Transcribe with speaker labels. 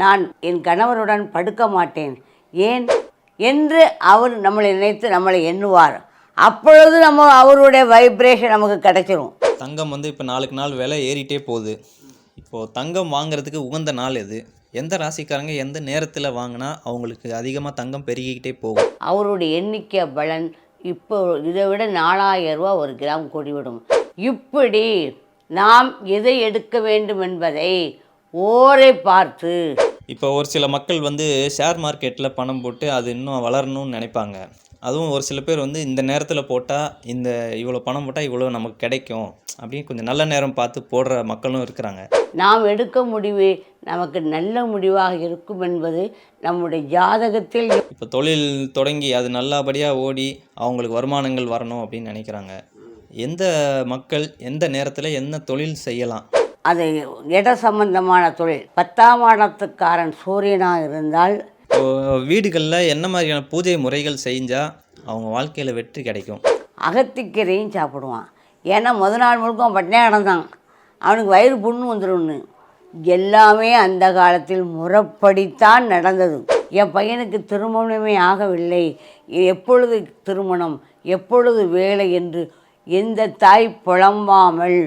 Speaker 1: நான் என் கணவருடன் படுக்க மாட்டேன் ஏன் என்று அவர் நம்மளை நினைத்து நம்மளை எண்ணுவார். அப்பொழுது நம்ம அவருடைய வைப்ரேஷன் நமக்கு கிடைச்சிரும்.
Speaker 2: தங்கம் இப்போ நாளுக்கு நாள் விலை ஏறிட்டே போகுது. இப்போது தங்கம் வாங்குறதுக்கு உகந்த நாள் எது? எந்த ராசிக்காரங்க எந்த நேரத்தில் வாங்கினா அவங்களுக்கு அதிகமாக தங்கம் பெருகிக்கிட்டே போகும்?
Speaker 1: அவருடைய எண்ணிக்கை பலன் இப்போ இதை விட 4000 ரூபா ஒரு கிராம் கூடிவிடும். இப்படி நாம் எதை எடுக்க வேண்டும் என்பதை ஓரை பார்த்து.
Speaker 2: இப்போ ஒரு சில மக்கள் ஷேர் மார்க்கெட்டில் பணம் போட்டு அது இன்னும் வளரணும்னு நினைப்பாங்க. அதுவும் ஒரு சில பேர் இந்த நேரத்தில் போட்டால் இவ்வளோ பணம் போட்டால் இவ்வளோ நமக்கு கிடைக்கும் அப்படின்னு கொஞ்சம் நல்ல நேரம் பார்த்து போடுற மக்களும் இருக்கிறாங்க.
Speaker 1: நாம் எடுக்க முடிவு நமக்கு நல்ல முடிவாக இருக்கும் என்பது நம்முடைய ஜாதகத்தில்.
Speaker 2: இப்போ தொழில் தொடங்கி அது நல்லபடியாக ஓடி அவங்களுக்கு வருமானங்கள் வரணும் அப்படின்னு நினைக்கிறாங்க. எந்த மக்கள் எந்த நேரத்தில் என்ன தொழில் செய்யலாம்?
Speaker 1: அது இட சம்பந்தமான தொழில். 10ஆம் இடத்துக்காரன் சூரியனாக இருந்தால்
Speaker 2: வீடுகளில் என்ன மாதிரியான பூஜை முறைகள் செஞ்சால் அவங்க வாழ்க்கையில் வெற்றி கிடைக்கும்?
Speaker 1: அகத்திக்கீரையும் சாப்பிடுவான். ஏன்னா நாள் முழுக்க பட்டினியாக கிடந்தான், அவனுக்கு வயிறு புண்ணு வந்துடும்னு. எல்லாமே அந்த காலத்தில் முறைப்படித்தான் நடந்தது. என் பையனுக்கு திருமணமே ஆகவில்லை, எப்பொழுது திருமணம் எப்பொழுது வேலை என்று எந்த தாய் புலம்பாமல்